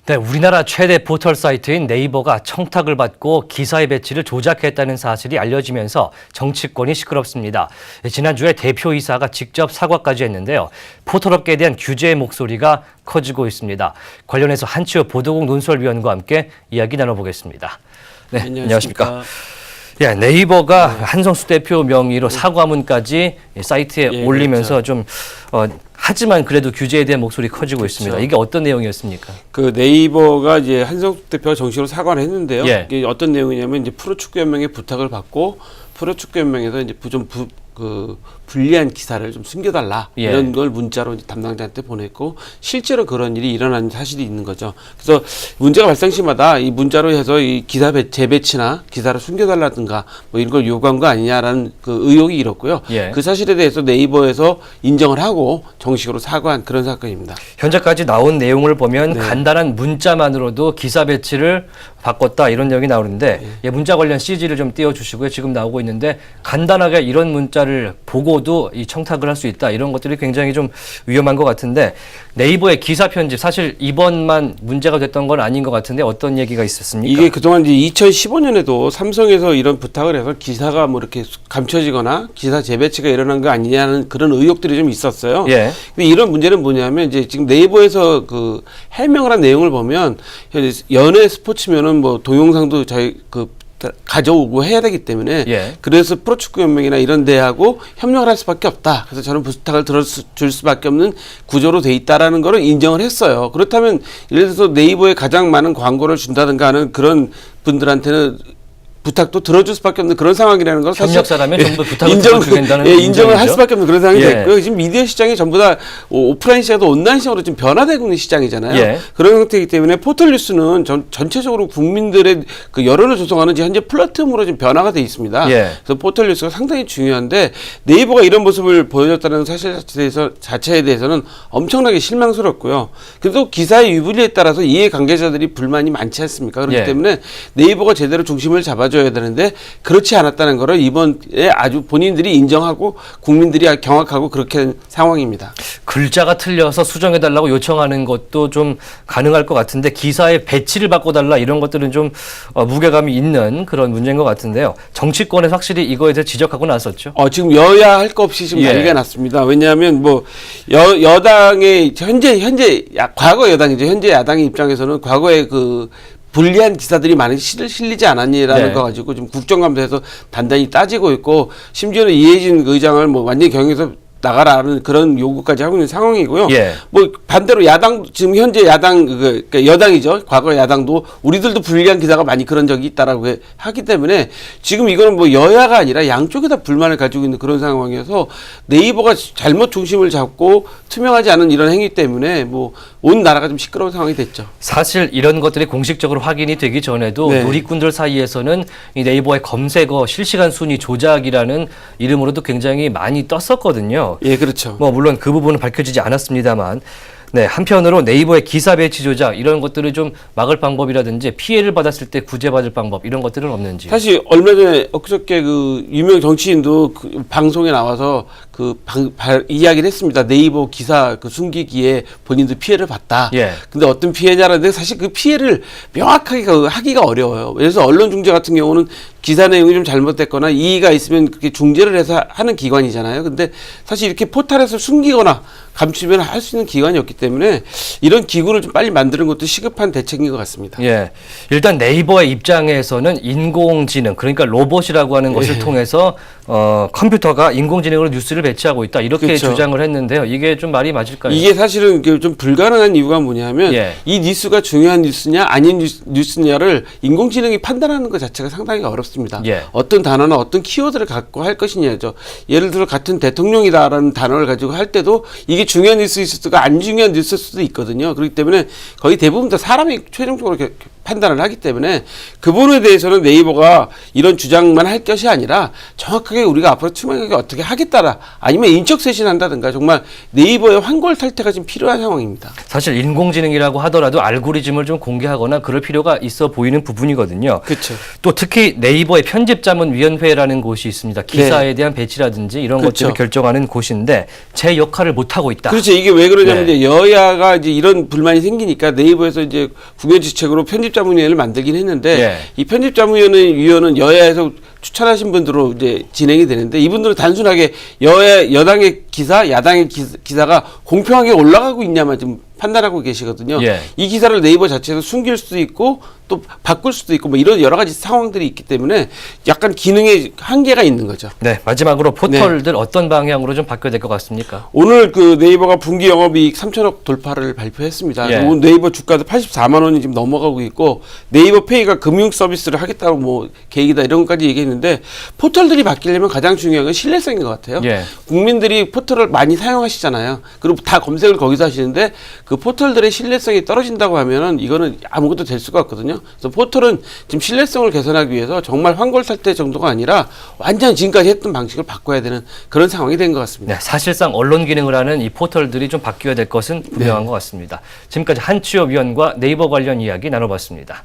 네, 우리나라 최대 포털 사이트인 네이버가 청탁을 받고 기사의 배치를 조작했다는 사실이 알려지면서 정치권이 시끄럽습니다. 지난주에 대표이사가 직접 사과까지 했는데요. 포털업계에 대한 규제의 목소리가 커지고 있습니다. 관련해서 한치호 보도국 논설위원과 함께 이야기 나눠보겠습니다. 네, 안녕하십니까. 예, 네이버가 한성수 대표 명의로 사과문까지 사이트에 올리면서 그렇죠. 하지만 그래도 규제에 대한 목소리 커지고 있습니다. 이게 어떤 내용이었습니까? 그 네이버가 이제 한성수 대표가 정식으로 사과를 했는데요. 예. 이게 어떤 내용이냐면 이제 프로축구연맹의 부탁을 받고 프로축구연맹에서 이제 불리한 기사를 좀 숨겨달라 이런 걸 문자로 이제 담당자한테 보냈고 실제로 그런 일이 일어난 사실이 있는 거죠. 그래서 문제가 발생 시마다 이 문자로 해서 이 기사 재배치나 기사를 숨겨달라든가 뭐 이런 걸 요구한 거 아니냐라는 그 의혹이 일었고요. 그 사실에 대해서 네이버에서 인정을 하고 정식으로 사과한 그런 사건입니다. 현재까지 나온 내용을 보면 간단한 문자만으로도 기사 배치를 바꿨다 이런 내용이 나오는데 문자 관련 CG를 좀 띄워주시고요. 지금 나오고 있는데 간단하게 이런 문자를 보고도 이 청탁을 할 수 있다 이런 것들이 굉장히 좀 위험한 것 같은데 네이버의 기사 편집 사실 이번만 문제가 됐던 건 아닌 것 같은데 어떤 얘기가 있었습니까? 이게 그동안 이제 2015년에도 삼성에서 이런 부탁을 해서 기사가 뭐 이렇게 감춰지거나 기사 재배치가 일어난 거 아니냐는 그런 의혹들이 좀 있었어요. 근데 이런 문제는 뭐냐면 이제 지금 네이버에서 그 해명을 한 내용을 보면 연예 스포츠면은 뭐 동영상도 가져오고 해야 되기 때문에 그래서 프로축구연맹이나 이런 데하고 협력을 할 수밖에 없다. 그래서 저는 부탁을 줄 수밖에 없는 구조로 돼 있다라는 거를 인정을 했어요. 그렇다면 예를 들어서 네이버에 가장 많은 광고를 준다든가 하는 그런 분들한테는 부탁도 들어줄 수밖에 없는 그런 상황이라는 걸 사실 협력사라면 전부 부탁을 들어주겠다는 인정을 할 수밖에 없는 그런 상황이 됐고요. 지금 미디어 시장이 전부 다 오프라인 시장도 온라인 시장으로 지금 변화되고 있는 시장이잖아요. 그런 상태이기 때문에 포털 뉴스는 전체적으로 국민들의 그 여론을 조성하는 현재 플랫폼으로 지금 변화가 돼 있습니다. 그래서 포털 뉴스가 상당히 중요한데 네이버가 이런 모습을 보여줬다는 사실 자체에 대해서는 엄청나게 실망스럽고요. 그래도 기사의 유불리에 따라서 이해 관계자들이 불만이 많지 않습니까? 그렇기 때문에 네이버가 제대로 중심을 잡아줘야 되는데 그렇지 않았다는 거를 이번에 아주 본인들이 인정하고 국민들이 경악하고 그렇게 한 상황입니다. 글자가 틀려서 수정해달라고 요청하는 것도 좀 가능할 것 같은데 기사의 배치를 바꿔달라 이런 것들은 좀 무게감이 있는 그런 문제인 것 같은데요. 정치권에서 확실히 이거에 대해서 지적하고 나섰죠. 지금 여야 할 거 없이 지금 난리가 났습니다. 왜냐하면 뭐 여당의 과거 여당이죠. 현재 야당의 입장에서는 과거에 불리한 기사들이 많이 실리지 않았니라는 거 가지고 지금 국정감사에서 단단히 따지고 있고 심지어는 이해진 의장을 뭐 완전히 경영에서 나가라는 그런 요구까지 하고 있는 상황이고요. 뭐 반대로 지금 현재 그러니까 여당이죠. 과거 야당도 우리들도 불리한 기사가 많이 그런 적이 있다라고 하기 때문에 지금 이거는 뭐 여야가 아니라 양쪽에 다 불만을 가지고 있는 그런 상황이어서 네이버가 잘못 중심을 잡고 투명하지 않은 이런 행위 때문에 뭐 온 나라가 좀 시끄러운 상황이 됐죠. 사실 이런 것들이 공식적으로 확인이 되기 전에도 누리꾼들 사이에서는 이 네이버의 검색어 실시간 순위 조작이라는 이름으로도 굉장히 많이 떴었거든요. 그렇죠. 뭐 물론 그 부분은 밝혀지지 않았습니다만. 한편으로 네이버의 기사 배치 조작 이런 것들을 좀 막을 방법이라든지 피해를 받았을 때 구제받을 방법 이런 것들은 없는지. 사실 얼마 전에 엊그저께 그 유명 정치인도 그 방송에 나와서 이야기를 했습니다. 네이버 기사 숨기기에 본인도 피해를 봤다. 근데 어떤 피해냐라는데 사실 그 피해를 명확하게 하기가 어려워요. 그래서 언론중재 같은 경우는 기사 내용이 좀 잘못됐거나 이의가 있으면 그렇게 중재를 해서 하는 기관이잖아요. 근데 사실 이렇게 포털에서 숨기거나 감추면 할 수 있는 기관이 없기 때문에 이런 기구를 좀 빨리 만드는 것도 시급한 대책인 것 같습니다. 일단 네이버의 입장에서는 인공지능 그러니까 로봇이라고 하는 것을 통해서 컴퓨터가 인공지능으로 뉴스를 배치하고 있다 이렇게 주장을 했는데요. 이게 좀 말이 맞을까요? 이게 사실은 좀 불가능한 이유가 뭐냐면 이 뉴스가 중요한 뉴스냐 아닌 뉴스냐를 인공지능이 판단하는 것 자체가 상당히 어렵습니다. 어떤 단어나 어떤 키워드를 갖고 할 것이냐죠. 예를 들어 같은 대통령이다라는 단어를 가지고 할 때도 이게 중요한 뉴스일 수도 있고 안 중요한 뉴스일 수도 있거든요. 그렇기 때문에 거의 대부분 다 사람이 최종적으로 판단을 하기 때문에 그 부분에 대해서는 네이버가 이런 주장만 할 것이 아니라 정확하게 우리가 앞으로 투명하게 어떻게 하겠다라 아니면 인적 쇄신한다든가 정말 네이버의 환골 탈태가 지금 필요한 상황입니다. 사실 인공지능이라고 하더라도 알고리즘을 좀 공개하거나 그럴 필요가 있어 보이는 부분이거든요. 그렇죠. 또 특히 네이버의 편집자문위원회라는 곳이 있습니다. 기사에 대한 배치라든지 이런 그렇죠. 것들을 결정하는 곳인데 제 역할을 못 하고 있다. 그렇죠. 이게 왜 그러냐면 네. 이제 여야가 이제 이런 불만이 생기니까 네이버에서 이제 국외지책으로 편집자문위원회를 만들긴 했는데 네. 이 편집자문위원회는 여야에서 추천하신 분들로 이제 진행이 되는데 이분들은 단순하게 여당의 기사, 야당의 기사가 공평하게 올라가고 있냐만 좀 판단하고 계시거든요. 예. 이 기사를 네이버 자체에서 숨길 수도 있고 또 바꿀 수도 있고 뭐 이런 여러 가지 상황들이 있기 때문에 약간 기능에 한계가 있는 거죠. 네, 마지막으로 포털들 어떤 방향으로 좀 바뀌어야 될 것 같습니까? 오늘 그 네이버가 분기 영업이익 3천억 돌파를 발표했습니다. 예. 오늘 네이버 주가도 84만 원이 지금 넘어가고 있고 네이버 페이가 금융 서비스를 하겠다고 뭐 계획이다 이런 것까지 얘기했는데 포털들이 바뀌려면 가장 중요한 건 신뢰성인 것 같아요. 예. 국민들이 포털을 많이 사용하시잖아요. 그리고 다 검색을 거기서 하시는데 그 포털들의 신뢰성이 떨어진다고 하면은 이거는 아무것도 될 수가 없거든요. 그래서 포털은 지금 신뢰성을 개선하기 위해서 정말 환골탈태 정도가 아니라 완전 지금까지 했던 방식을 바꿔야 되는 그런 상황이 된 것 같습니다. 네, 사실상 언론 기능을 하는 이 포털들이 좀 바뀌어야 될 것은 분명한 것 같습니다. 지금까지 한치호 위원과 네이버 관련 이야기 나눠봤습니다.